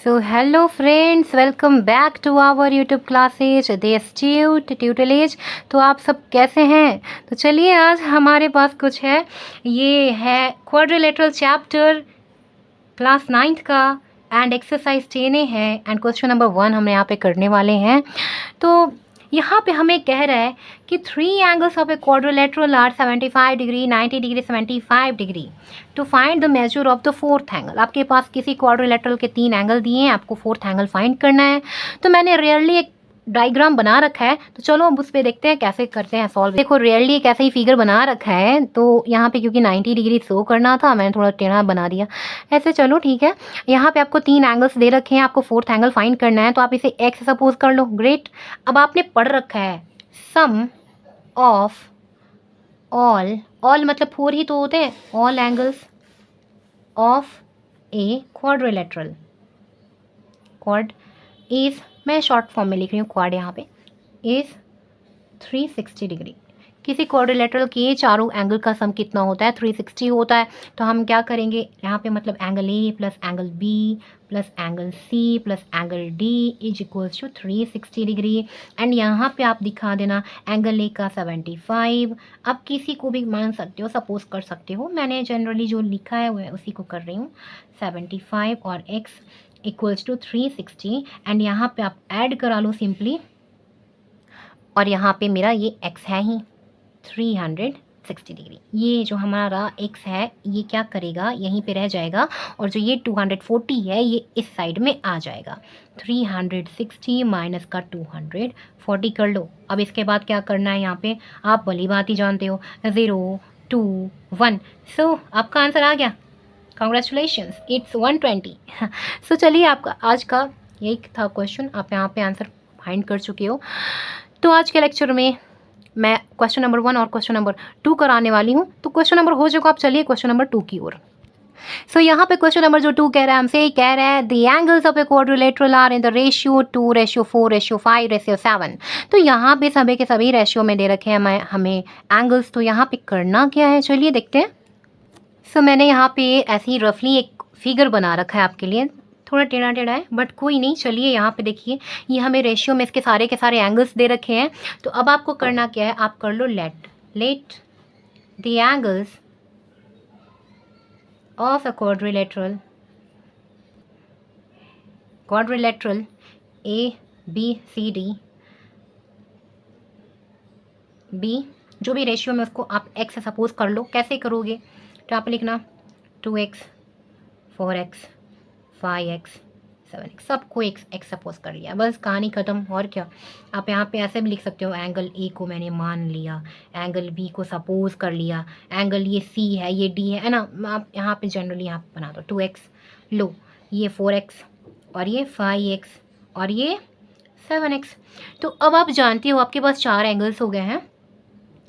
So hello friends, welcome back to our YouTube classes The Astute Tutelage। तो आप सब कैसे हैं? तो चलिए आज हमारे पास कुछ है, ये है क्वाड्रिलेटरल चैप्टर क्लास 9th का एंड एक्सरसाइज 10 है एंड क्वेश्चन नंबर 1 हम यहाँ पे करने वाले हैं। तो यहाँ पे हमें कह रहा है कि 3 angles of a quadrilateral are 75 degree 90 degree 75 degree to find the measure of the fourth angle. आपके पास किसी क्वाड्रिलेटरल के 3 एंगल दिए हैं, आपको फोर्थ एंगल फाइंड करना है। तो मैंने रियरली एक डायग्राम बना रखा है, तो चलो अब उस पर देखते हैं कैसे करते हैं सॉल्व। देखो रियरली एक ऐसे ही फिगर बना रखा है, तो यहाँ पे क्योंकि 90 डिग्री शो करना था मैंने थोड़ा टेढ़ा बना दिया ऐसे। चलो ठीक है, यहाँ पे आपको 3 एंगल्स दे रखे हैं, आपको फोर्थ एंगल फाइंड करना है, तो आप इसे एक्स सपोज कर लो। ग्रेट। अब आपने पढ़ रखा है सम ऑफ ऑल मतलब 4 ही तो होते हैं, all angles of a quadrilateral. Quad is, मैं शॉर्ट फॉर्म में लिख रही हूँ क्वाड, यहाँ पे इज 360 डिग्री। किसी क्वाड्रिलेटरल के चारों एंगल का सम कितना होता है? 360 होता है। तो हम क्या करेंगे यहाँ पे, मतलब angle A plus angle B plus angle C plus angle D is equals to 360 degree. And यहाँ पे आप दिखा देना एंगल ए का 75। अब किसी को भी मान सकते हो, सपोज कर सकते हो, मैंने जनरली जो लिखा है वह उसी को कर रही हूँ। 75 और एक्स इक्वल्स टू 360 एंड यहाँ पे आप ऐड करा लो सिंपली, और यहाँ पे मेरा ये x है ही 360 डिग्री। ये जो हमारा x है ये क्या करेगा, यहीं पे रह जाएगा, और जो ये 240 है ये इस साइड में आ जाएगा। 360 माइनस का 240 कर लो। अब इसके बाद क्या करना है, यहाँ पे आप भली बात ही जानते हो 0 2 1। सो आपका आंसर आ गया, कॉन्ग्रेचुलेशंस, इट्स 120। सो चलिए आपका आज का यही था क्वेश्चन, आप यहाँ पे आंसर फाइंड कर चुके हो। तो आज के लेक्चर में मैं क्वेश्चन नंबर 1 और क्वेश्चन नंबर 2 कराने वाली हूँ। तो क्वेश्चन नंबर हो चुका, आप चलिए क्वेश्चन नंबर 2 की ओर। सो यहाँ पे क्वेश्चन नंबर जो 2 कह रहा है हमसे, कह रहा है the angles of a quadrilateral are in the ratio 2:4:5:7। तो यहाँ पे सभी के सभी रेशियो में दे रखे हैं हमें एंगल्स। तो यहाँ पे करना क्या है, चलिए देखते हैं। सो मैंने यहाँ पे ऐसे ही रफली एक फिगर बना रखा है आपके लिए, थोड़ा टेढ़ा टेढ़ा है बट कोई नहीं। चलिए यहाँ पे देखिए, ये हमें रेशियो में इसके सारे के सारे एंगल्स दे रखे हैं। तो अब आपको करना क्या है, आप कर लो let the angles of a quadrilateral A B C D B, जो भी रेशियो में उसको आप x से सपोज कर लो। कैसे करोगे, तो आप लिखना 2x 4x 5x 7x, सबको x सपोज कर लिया, बस कहानी ख़त्म। और क्या, आप यहाँ पे ऐसे भी लिख सकते हो, एंगल ए को मैंने मान लिया, एंगल बी को सपोज कर लिया, एंगल ये c है ये d है ना। आप यहाँ पे जनरली यहाँ पे बना दो 2x, लो ये 4x और ये 5x और ये 7x। तो अब आप जानते हो आपके पास 4 एंगल्स हो गए हैं।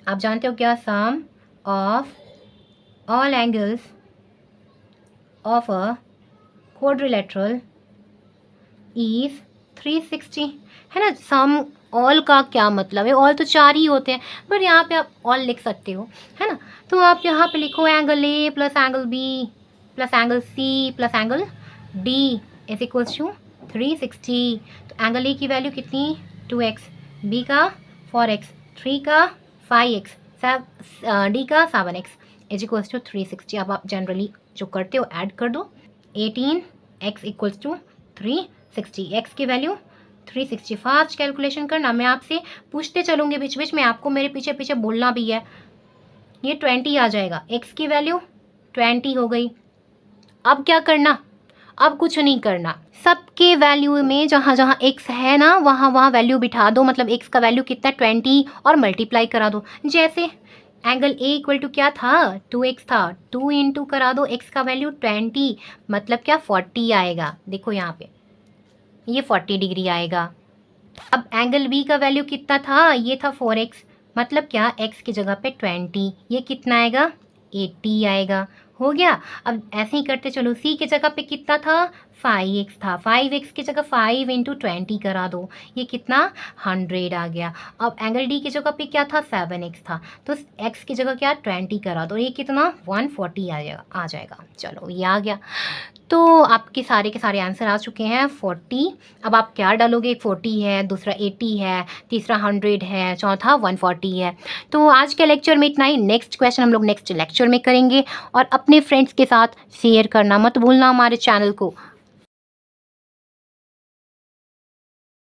आप जानते हो क्या, sum of all angles of a quadrilateral is 360, है ना। सम ऑल का क्या मतलब है, ऑल तो 4 ही होते हैं, पर यहाँ पे आप ऑल लिख सकते हो, है ना। तो आप यहाँ पे लिखो angle A plus angle B plus angle C plus angle D is equals to 360। तो एंगल ए की वैल्यू कितनी, 2x, बी का 4x, 3 का 5x, डी का 7x इज इक्वल्स टू 360। अब आप जनरली जो करते हो ऐड कर दो, 18x इक्वल्स टू 360, x की वैल्यू 360। फास्ट कैलकुलेशन करना, मैं आपसे पूछते चलूँगी बीच बीच में, आपको मेरे पीछे पीछे बोलना भी है। ये 20 आ जाएगा, x की वैल्यू 20 हो गई। अब क्या करना, अब कुछ नहीं करना, सबके वैल्यू में जहाँ जहाँ x है ना वहाँ वहाँ वैल्यू बिठा दो। मतलब x का वैल्यू कितना 20 और मल्टीप्लाई करा दो। जैसे एंगल a इक्वल टू क्या था, 2x था, 2 इंटू करा दो x का वैल्यू 20, मतलब क्या 40 आएगा। देखो यहाँ पे ये 40 डिग्री आएगा। अब एंगल b का वैल्यू कितना था, ये था 4x, मतलब क्या x की जगह पे 20, ये कितना आएगा 80 आएगा। हो गया। अब ऐसे ही करते चलो, c की जगह पे कितना था 5x था, 5x की जगह 5 इंटू 20 करा दो, ये कितना 100 आ गया। अब एंगल डी की जगह पे क्या था 7x था, तो x की जगह क्या 20 करा दो, ये कितना 140 आ जाएगा। चलो ये आ गया। तो आपके सारे के सारे आंसर आ चुके हैं 40। अब आप क्या डालोगे, 40 है, दूसरा 80 है, तीसरा 100 है, चौथा 140 है। तो आज के लेक्चर में इतना ही। नेक्स्ट क्वेश्चन हम लोग नेक्स्ट लेक्चर में करेंगे। और अपने फ्रेंड्स के साथ शेयर करना मत भूलना हमारे चैनल को।